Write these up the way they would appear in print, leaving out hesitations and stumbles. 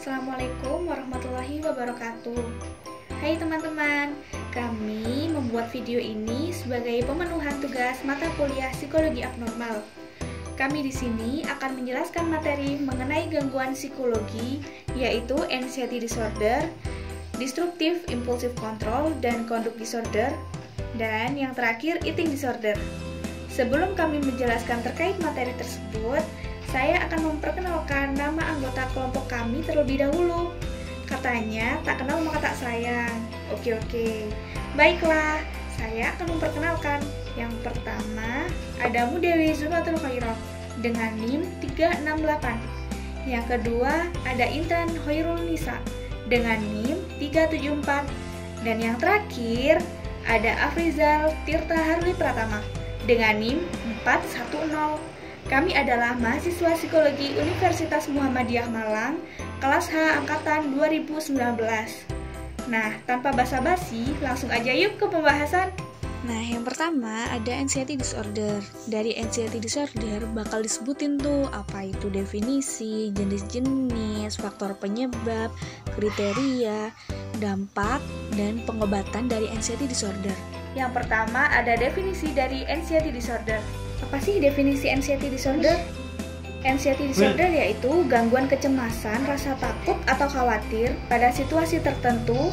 Assalamualaikum warahmatullahi wabarakatuh. Hai teman-teman, kami membuat video ini sebagai pemenuhan tugas mata kuliah Psikologi Abnormal. Kami di sini akan menjelaskan materi mengenai gangguan psikologi, yaitu anxiety disorder, destructive impulsive control, dan conduct disorder, dan yang terakhir eating disorder. Sebelum kami menjelaskan terkait materi tersebut, saya akan memperkenalkan nama anggota kelompok kami terlebih dahulu. Katanya tak kenal maka tak sayang. Oke. Baiklah, saya akan memperkenalkan. Yang pertama, ada Mudewi Zubatul Khairah dengan NIM 368. Yang kedua, ada Intan Hoirul Nisa dengan NIM 374. Dan yang terakhir, ada Afrizal Tirta Harli Pratama dengan NIM 410. Kami adalah mahasiswa psikologi Universitas Muhammadiyah Malang, kelas H angkatan 2019. Nah, tanpa basa-basi, langsung aja yuk ke pembahasan. Nah, yang pertama ada anxiety disorder. Dari anxiety disorder bakal disebutin tuh apa itu definisi, jenis-jenis, faktor penyebab, kriteria, dampak, dan pengobatan dari anxiety disorder. Yang pertama ada definisi dari anxiety disorder. Apa sih definisi anxiety disorder? Anxiety disorder yaitu gangguan kecemasan, rasa takut atau khawatir pada situasi tertentu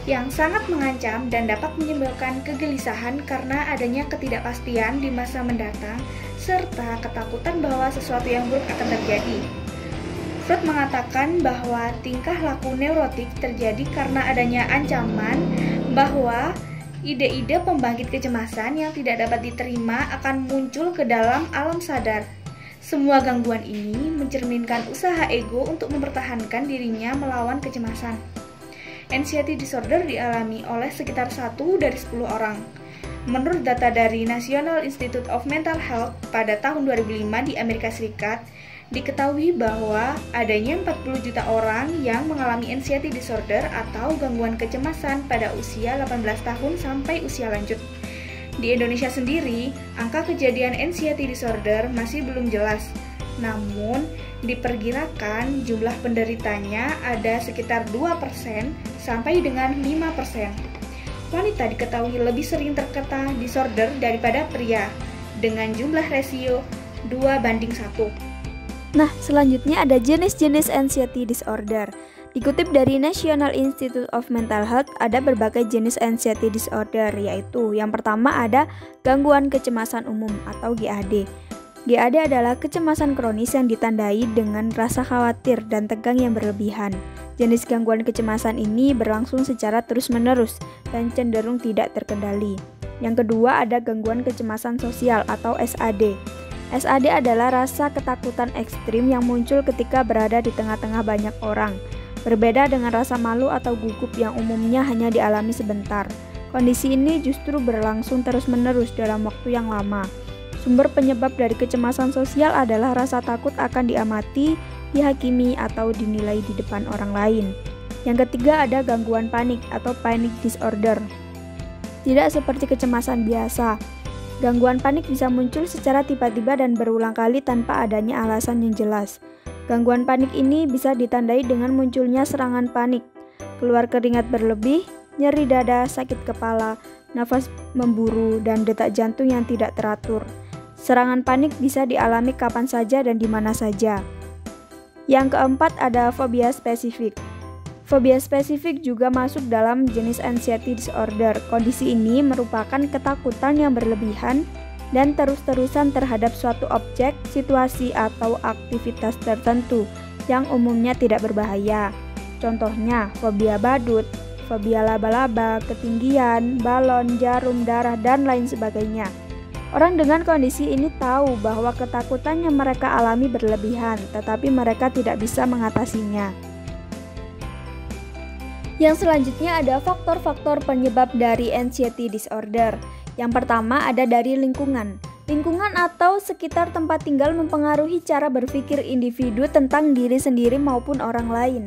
yang sangat mengancam dan dapat menimbulkan kegelisahan karena adanya ketidakpastian di masa mendatang serta ketakutan bahwa sesuatu yang buruk akan terjadi. Freud mengatakan bahwa tingkah laku neurotik terjadi karena adanya ancaman bahwa ide-ide pembangkit kecemasan yang tidak dapat diterima akan muncul ke dalam alam sadar. Semua gangguan ini mencerminkan usaha ego untuk mempertahankan dirinya melawan kecemasan. Anxiety disorder dialami oleh sekitar 1 dari 10 orang. Menurut data dari National Institute of Mental Health pada tahun 2005 di Amerika Serikat, diketahui bahwa adanya 40 juta orang yang mengalami anxiety disorder atau gangguan kecemasan pada usia 18 tahun sampai usia lanjut. Di Indonesia sendiri, angka kejadian anxiety disorder masih belum jelas. Namun, diperkirakan jumlah penderitanya ada sekitar 2% sampai dengan 5%. Wanita diketahui lebih sering terkena disorder daripada pria, dengan jumlah rasio 2:1. Nah, selanjutnya ada jenis-jenis anxiety disorder. Dikutip dari National Institute of Mental Health, ada berbagai jenis anxiety disorder, yaitu yang pertama ada gangguan kecemasan umum atau GAD. GAD adalah kecemasan kronis yang ditandai dengan rasa khawatir dan tegang yang berlebihan. Jenis gangguan kecemasan ini berlangsung secara terus-menerus dan cenderung tidak terkendali. Yang kedua ada gangguan kecemasan sosial atau SAD. SAD adalah rasa ketakutan ekstrim yang muncul ketika berada di tengah-tengah banyak orang. Berbeda dengan rasa malu atau gugup yang umumnya hanya dialami sebentar. Kondisi ini justru berlangsung terus-menerus dalam waktu yang lama. Sumber penyebab dari kecemasan sosial adalah rasa takut akan diamati, dihakimi, atau dinilai di depan orang lain. Yang ketiga ada gangguan panik atau panic disorder. Tidak seperti kecemasan biasa. Gangguan panik bisa muncul secara tiba-tiba dan berulang kali tanpa adanya alasan yang jelas. Gangguan panik ini bisa ditandai dengan munculnya serangan panik, keluar keringat berlebih, nyeri dada, sakit kepala, nafas memburu, dan detak jantung yang tidak teratur. Serangan panik bisa dialami kapan saja dan di mana saja. Yang keempat ada fobia spesifik. Fobia spesifik juga masuk dalam jenis anxiety disorder. Kondisi ini merupakan ketakutan yang berlebihan dan terus-terusan terhadap suatu objek, situasi, atau aktivitas tertentu yang umumnya tidak berbahaya. Contohnya, fobia badut, fobia laba-laba, ketinggian, balon, jarum, darah, dan lain sebagainya. Orang dengan kondisi ini tahu bahwa ketakutan yang mereka alami berlebihan, tetapi mereka tidak bisa mengatasinya. Yang selanjutnya ada faktor-faktor penyebab dari anxiety disorder. Yang pertama ada dari lingkungan. Lingkungan atau sekitar tempat tinggal mempengaruhi cara berpikir individu tentang diri sendiri maupun orang lain.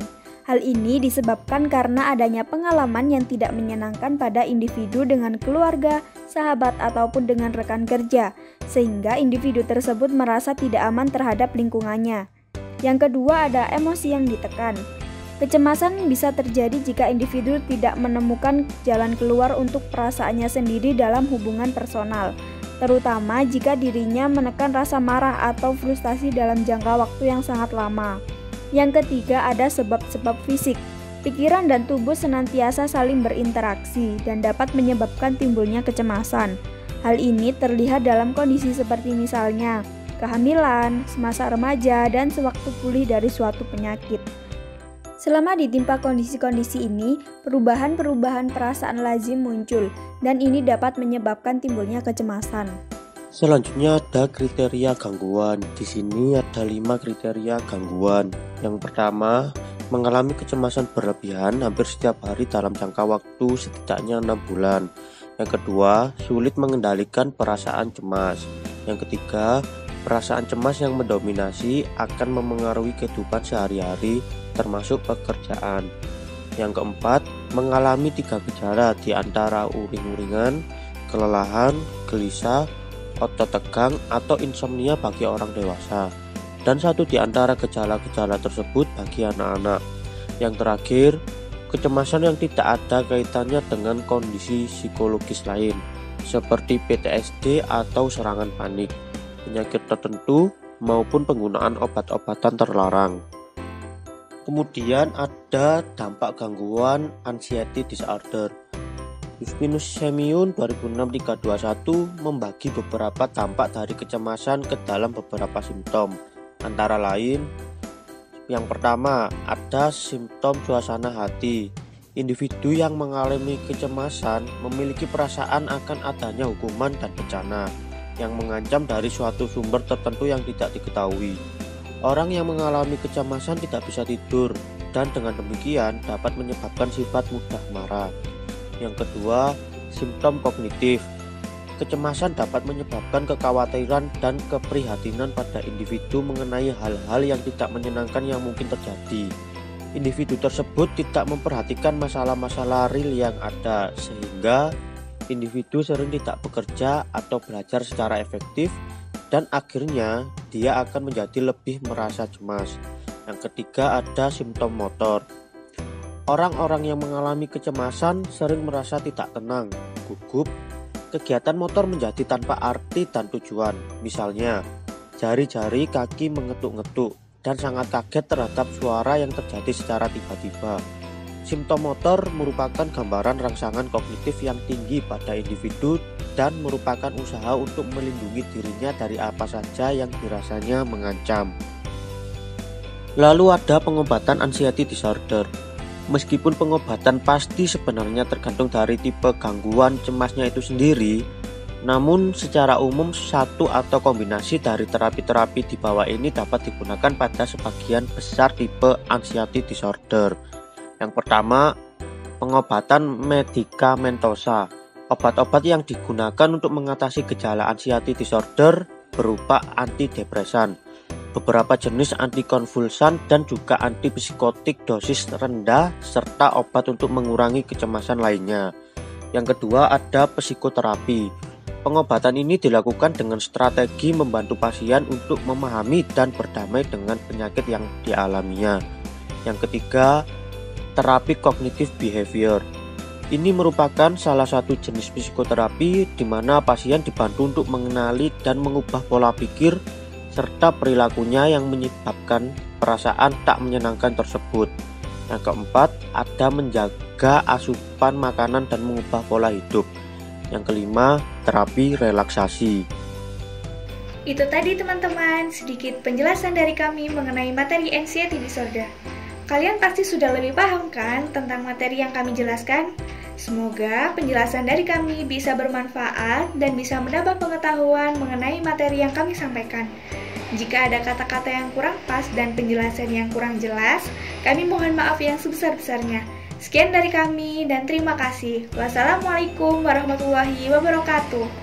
Hal ini disebabkan karena adanya pengalaman yang tidak menyenangkan pada individu dengan keluarga, sahabat, ataupun dengan rekan kerja, sehingga individu tersebut merasa tidak aman terhadap lingkungannya. Yang kedua ada emosi yang ditekan. Kecemasan bisa terjadi jika individu tidak menemukan jalan keluar untuk perasaannya sendiri dalam hubungan personal, terutama jika dirinya menekan rasa marah atau frustasi dalam jangka waktu yang sangat lama. Yang ketiga, ada sebab-sebab fisik. Pikiran dan tubuh senantiasa saling berinteraksi dan dapat menyebabkan timbulnya kecemasan. Hal ini terlihat dalam kondisi seperti misalnya kehamilan, semasa remaja, dan sewaktu pulih dari suatu penyakit. Selama ditimpa kondisi-kondisi ini, perubahan-perubahan perasaan lazim muncul, dan ini dapat menyebabkan timbulnya kecemasan. Selanjutnya ada kriteria gangguan. Di sini ada 5 kriteria gangguan. Yang pertama, mengalami kecemasan berlebihan hampir setiap hari dalam jangka waktu setidaknya 6 bulan. Yang kedua, sulit mengendalikan perasaan cemas. Yang ketiga, perasaan cemas yang mendominasi akan memengaruhi kehidupan sehari-hari termasuk pekerjaan. Yang keempat, mengalami 3 gejala di antara uring-uringan, kelelahan, gelisah, otot tegang, atau insomnia bagi orang dewasa. Dan 1 di antara gejala-gejala tersebut bagi anak-anak. Yang terakhir, kecemasan yang tidak ada kaitannya dengan kondisi psikologis lain, seperti PTSD atau serangan panik, penyakit tertentu, maupun penggunaan obat-obatan terlarang. Kemudian ada dampak gangguan anxiety disorder. Yustinus Semioun 2006-321 membagi beberapa dampak dari kecemasan ke dalam beberapa simptom. Antara lain, yang pertama ada simptom suasana hati. Individu yang mengalami kecemasan memiliki perasaan akan adanya hukuman dan bencana yang mengancam dari suatu sumber tertentu yang tidak diketahui. Orang yang mengalami kecemasan tidak bisa tidur dan dengan demikian dapat menyebabkan sifat mudah marah. Yang kedua, simptom kognitif. Kecemasan dapat menyebabkan kekhawatiran dan keprihatinan pada individu mengenai hal-hal yang tidak menyenangkan yang mungkin terjadi. Individu tersebut tidak memperhatikan masalah-masalah real yang ada, sehingga individu sering tidak bekerja atau belajar secara efektif, dan akhirnya dia akan menjadi lebih merasa cemas. Yang ketiga ada simptom motor. Orang-orang yang mengalami kecemasan sering merasa tidak tenang, gugup. Kegiatan motor menjadi tanpa arti dan tujuan. Misalnya, jari-jari kaki mengetuk-ngetuk dan sangat kaget terhadap suara yang terjadi secara tiba-tiba. Simptom motor merupakan gambaran rangsangan kognitif yang tinggi pada individu dan merupakan usaha untuk melindungi dirinya dari apa saja yang dirasanya mengancam. Lalu ada pengobatan anxiety disorder. Meskipun pengobatan pasti sebenarnya tergantung dari tipe gangguan cemasnya itu sendiri, namun secara umum satu atau kombinasi dari terapi-terapi di bawah ini dapat digunakan pada sebagian besar tipe anxiety disorder. Yang pertama, pengobatan medikamentosa. Obat-obat yang digunakan untuk mengatasi gejala anxiety disorder berupa antidepresan, beberapa jenis antikonvulsan, dan juga antipsikotik dosis rendah, serta obat untuk mengurangi kecemasan lainnya. Yang kedua ada psikoterapi. Pengobatan ini dilakukan dengan strategi membantu pasien untuk memahami dan berdamai dengan penyakit yang dialaminya. Yang ketiga, terapi kognitif behavior. Ini merupakan salah satu jenis psikoterapi di mana pasien dibantu untuk mengenali dan mengubah pola pikir serta perilakunya yang menyebabkan perasaan tak menyenangkan tersebut. Yang keempat, ada menjaga asupan makanan dan mengubah pola hidup. Yang kelima, terapi relaksasi. Itu tadi teman-teman, sedikit penjelasan dari kami mengenai materi anxiety disorder. Kalian pasti sudah lebih paham kan tentang materi yang kami jelaskan? Semoga penjelasan dari kami bisa bermanfaat dan bisa menambah pengetahuan mengenai materi yang kami sampaikan. Jika ada kata-kata yang kurang pas dan penjelasan yang kurang jelas, kami mohon maaf yang sebesar-besarnya. Sekian dari kami dan terima kasih. Wassalamualaikum warahmatullahi wabarakatuh.